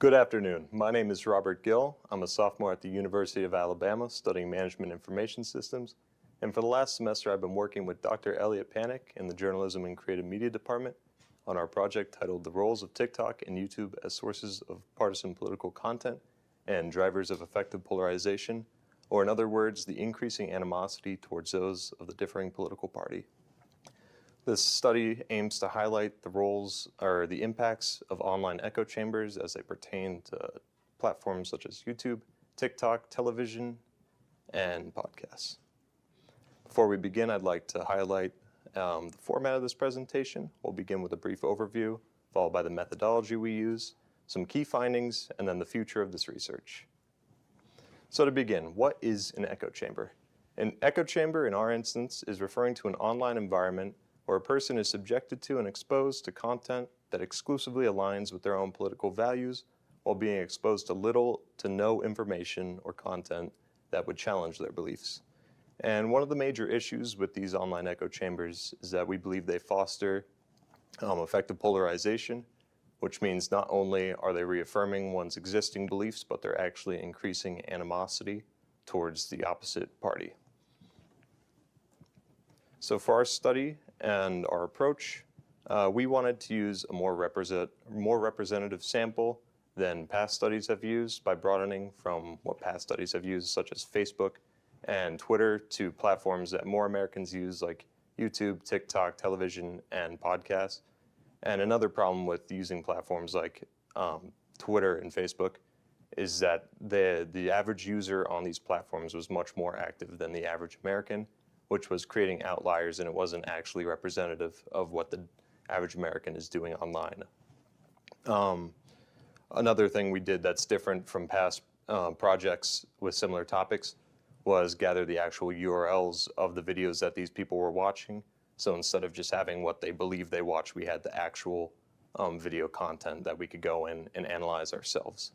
Good afternoon. My name is Robert Gill. I'm a sophomore at the University of Alabama studying Management Information Systems. And for the last semester, I've been working with Dr. Elliot Panic in the Journalism and Creative Media Department on our project titled The Roles of TikTok and YouTube as Sources of Partisan Political Content and Drivers of Effective Polarization, or in other words, the increasing animosity towards those of the differing political party. This study aims to highlight the roles or the impacts of online echo chambers as they pertain to platforms such as YouTube, TikTok, television, and podcasts. Before we begin, I'd like to highlight the format of this presentation. We'll begin with a brief overview, followed by the methodology we use, some key findings, and then the future of this research. So to begin, what is an echo chamber? An echo chamber, in our instance, is referring to an online environment where a person is subjected to and exposed to content that exclusively aligns with their own political values while being exposed to little to no information or content that would challenge their beliefs. And one of the major issues with these online echo chambers is that we believe they foster effective polarization, which means not only are they reaffirming one's existing beliefs, but they're actually increasing animosity towards the opposite party. So for our study and our approach, we wanted to use a more representative sample than past studies have used by broadening from what past studies have used, such as Facebook and Twitter, to platforms that more Americans use, like YouTube, TikTok, television, and podcasts. And another problem with using platforms like Twitter and Facebook is that the average user on these platforms was much more active than the average American, which was creating outliers, and it wasn't actually representative of what the average American is doing online. Another thing we did that's different from past projects with similar topics was gather the actual URLs of the videos that these people were watching. So instead of just having what they believe they watch, we had the actual video content that we could go in and analyze ourselves.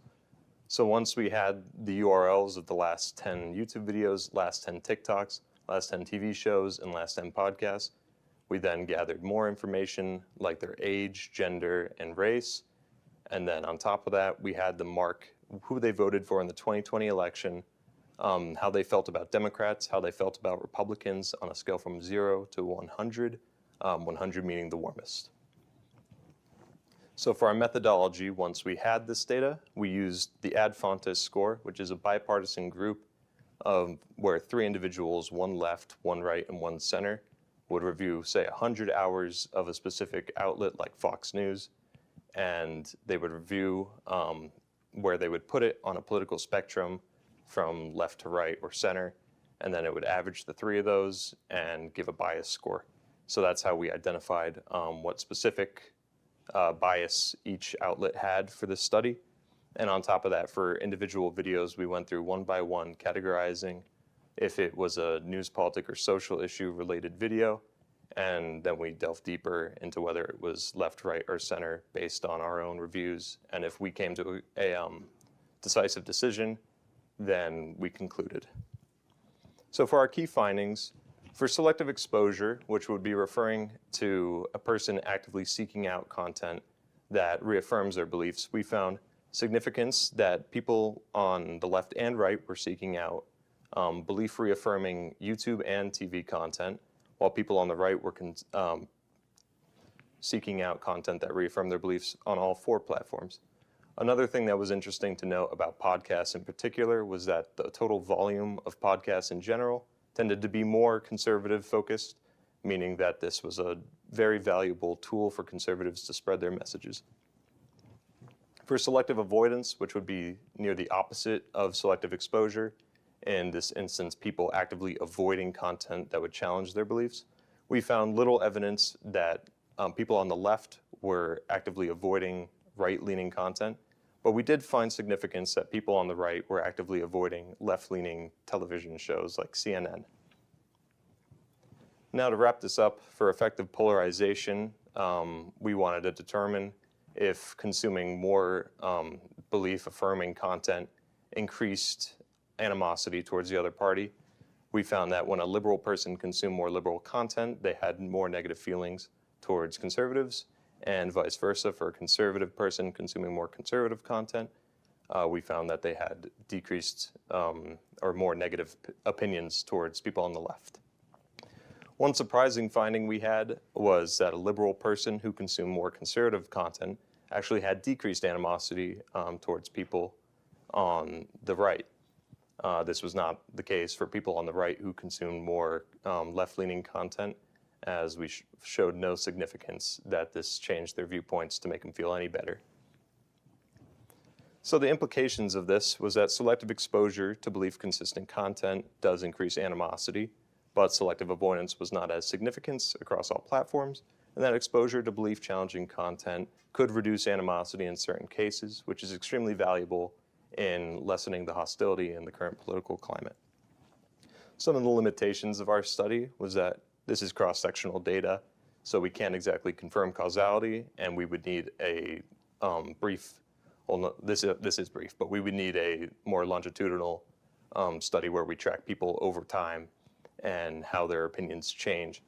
So once we had the URLs of the last 10 YouTube videos, last 10 TikToks, last 10 TV shows, and last 10 podcasts, we then gathered more information like their age, gender, and race. And then on top of that, we had them mark who they voted for in the 2020 election, how they felt about Democrats, how they felt about Republicans on a scale from 0 to 100, 100 meaning the warmest. So for our methodology, once we had this data, we used the Ad Fontes score, which is a bipartisan group where 3 individuals, one left, one right, and one center, would review, say, 100 hours of a specific outlet like Fox News, and they would review where they would put it on a political spectrum from left to right or center, and then it would average the 3 of those and give a bias score. So that's how we identified what specific bias each outlet had for this study. And on top of that, for individual videos, we went through one by one, categorizing if it was a news, politic, or social issue related video. And then we delved deeper into whether it was left, right, or center based on our own reviews. And if we came to a decisive decision, then we concluded. So for our key findings, for selective exposure, which would be referring to a person actively seeking out content that reaffirms their beliefs, we found significance that people on the left and right were seeking out belief reaffirming YouTube and TV content, while people on the right were seeking out content that reaffirmed their beliefs on all 4 platforms. Another thing that was interesting to note about podcasts in particular was that the total volume of podcasts in general tended to be more conservative focused, meaning that this was a very valuable tool for conservatives to spread their messages. For selective avoidance, which would be near the opposite of selective exposure, in this instance, people actively avoiding content that would challenge their beliefs, we found little evidence that people on the left were actively avoiding right-leaning content, but we did find significance that people on the right were actively avoiding left-leaning television shows like CNN. Now to wrap this up, for effective polarization, we wanted to determine if consuming more belief-affirming content increased animosity towards the other party. We found that when a liberal person consumed more liberal content, they had more negative feelings towards conservatives, and vice versa for a conservative person consuming more conservative content, we found that they had decreased or more negative opinions towards people on the left. One surprising finding we had was that a liberal person who consumed more conservative content actually had decreased animosity towards people on the right. This was not the case for people on the right who consumed more left-leaning content, as we showed no significance that this changed their viewpoints to make them feel any better. So the implications of this was that selective exposure to belief-consistent content does increase animosity, but selective avoidance was not as significant across all platforms, and that exposure to belief-challenging content could reduce animosity in certain cases, which is extremely valuable in lessening the hostility in the current political climate. Some of the limitations of our study was that this is cross-sectional data, so we can't exactly confirm causality, and we would need a brief, well, no, this is brief, but we would need a more longitudinal study where we track people over time and how their opinions change.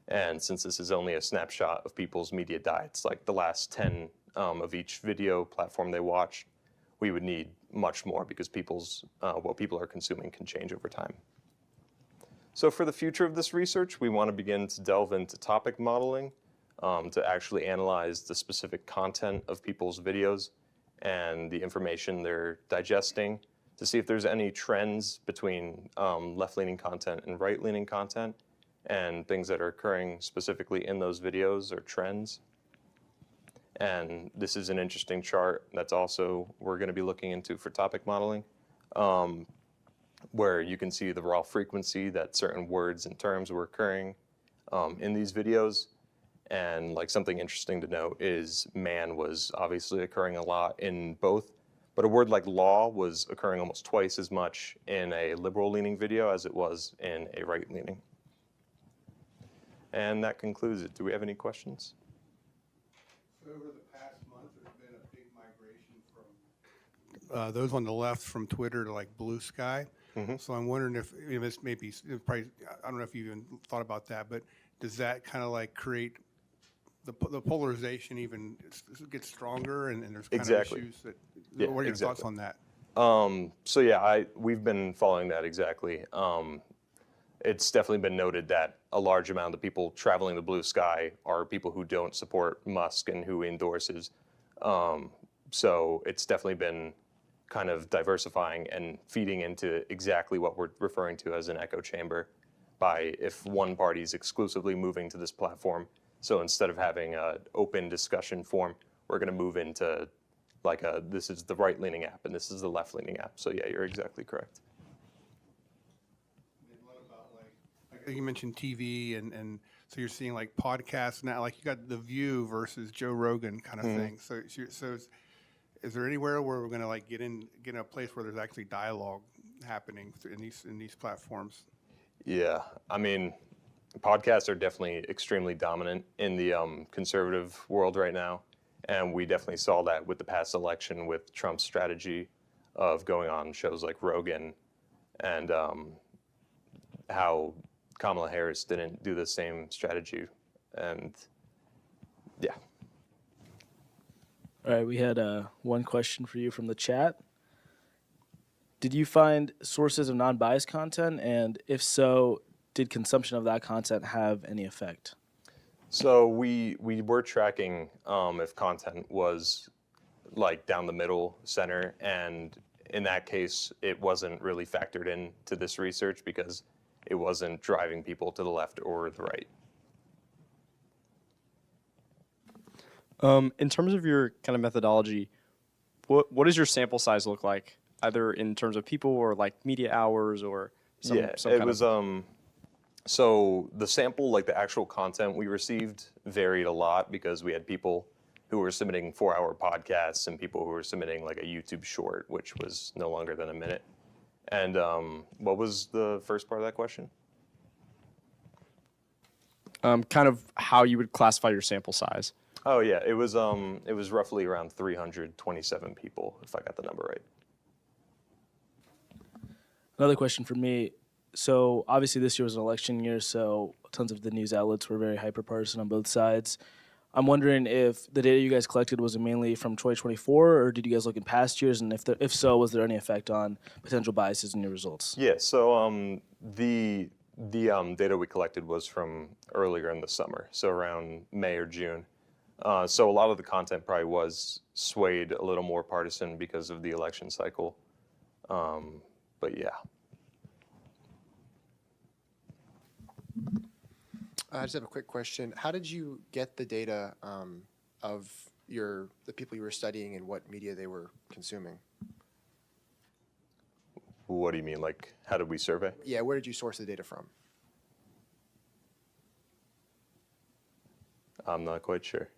And since this is only a snapshot of people's media diets, like the last 10 of each video platform they watch, we would need much more because what people are consuming can change over time. So for the future of this research, we want to begin to delve into topic modeling to actually analyze the specific content of people's videos and the information they're digesting, to see if there's any trends between left-leaning content and right-leaning content, and things that are occurring specifically in those videos or trends. And this is an interesting chart that's also we're going to be looking into for topic modeling, where you can see the raw frequency that certain words and terms were occurring in these videos. And like something interesting to note is man was obviously occurring a lot in both, but a word like law was occurring almost twice as much in a liberal-leaning video as it was in a right-leaning. And that concludes it. Do we have any questions? So over the past month, there's been a big migration from those on the left from Twitter to like Blue Sky. Mm-hmm. So I'm wondering if this maybe probably, I don't know if you even thought about that, but does that kind of like create the polarization even gets stronger and there's kind Exactly. of issues that, Yeah, what are your exactly. thoughts on that? So yeah, we've been following that exactly. It's definitely been noted that a large amount of the people traveling the Blue Sky are people who don't support Musk and who endorses. So it's definitely been kind of diversifying and feeding into exactly what we're referring to as an echo chamber by if one party is exclusively moving to this platform. So instead of having an open discussion forum, we're going to move into like this is the right-leaning app and this is the left-leaning app. So yeah, you're exactly correct. What about like you mentioned TV and so you're seeing like podcasts now, like you got The View versus Joe Rogan kind of thing. So is there anywhere where we're going to like get in a place where there's actually dialogue happening in these platforms? Yeah, I mean, podcasts are definitely extremely dominant in the conservative world right now. And we definitely saw that with the past election with Trump's strategy of going on shows like Rogan and how Kamala Harris didn't do the same strategy. And yeah. All right, we had one question for you from the chat. Did you find sources of non-biased content? And if so, did consumption of that content have any effect? So we were tracking if content was like down the middle center, and in that case, it wasn't really factored into this research because it wasn't driving people to the left or the right. In terms of your kind of methodology, what does your sample size look like, either in terms of people or like media hours or some it was so the sample, like the actual content we received, varied a lot because we had people who were submitting 4-hour podcasts and people who were submitting like a YouTube short, which was no longer than a minute. And what was the first part of that question? Kind of how you would classify your sample size. Oh yeah, it was roughly around 327 people, if I got the number right. Another question for me. So obviously this year was an election year, so tons of the news outlets were very hyper-partisan on both sides. I'm wondering if the data you guys collected was mainly from 2024, or did you guys look in past years? And if so, was there any effect on potential biases in your results? Yeah, so the data we collected was from earlier in the summer, so around May or June. So a lot of the content probably was swayed a little more partisan because of the election cycle. But yeah. I just have a quick question. How did you get the data of the people you were studying and what media they were consuming? What do you mean? Like, how did we survey? Yeah, where did you source the data from? I'm not quite sure.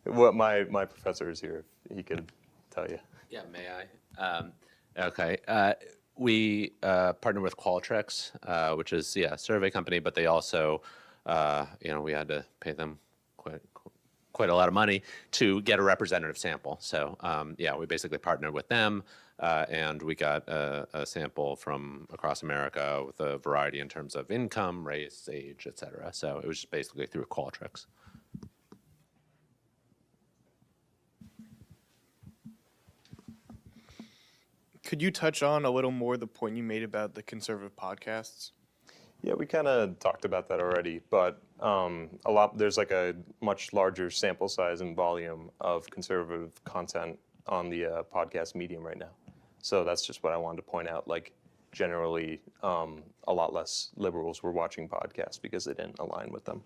What my professor is here, if he could tell you. Yeah, may I? Okay. We partnered with Qualtrics, which is a survey company, but they also, we had to pay them quite a lot of money to get a representative sample. So we basically partnered with them, and we got a sample from across America with a variety in terms of income, race, age, et cetera. So it was just basically through Qualtrics. Could you touch on a little more the point you made about the conservative podcasts? Yeah, we kind of talked about that already, but there's like a much larger sample size and volume of conservative content on the podcast medium right now. So that's just what I wanted to point out. Like, generally, a lot less liberals were watching podcasts because they didn't align with them.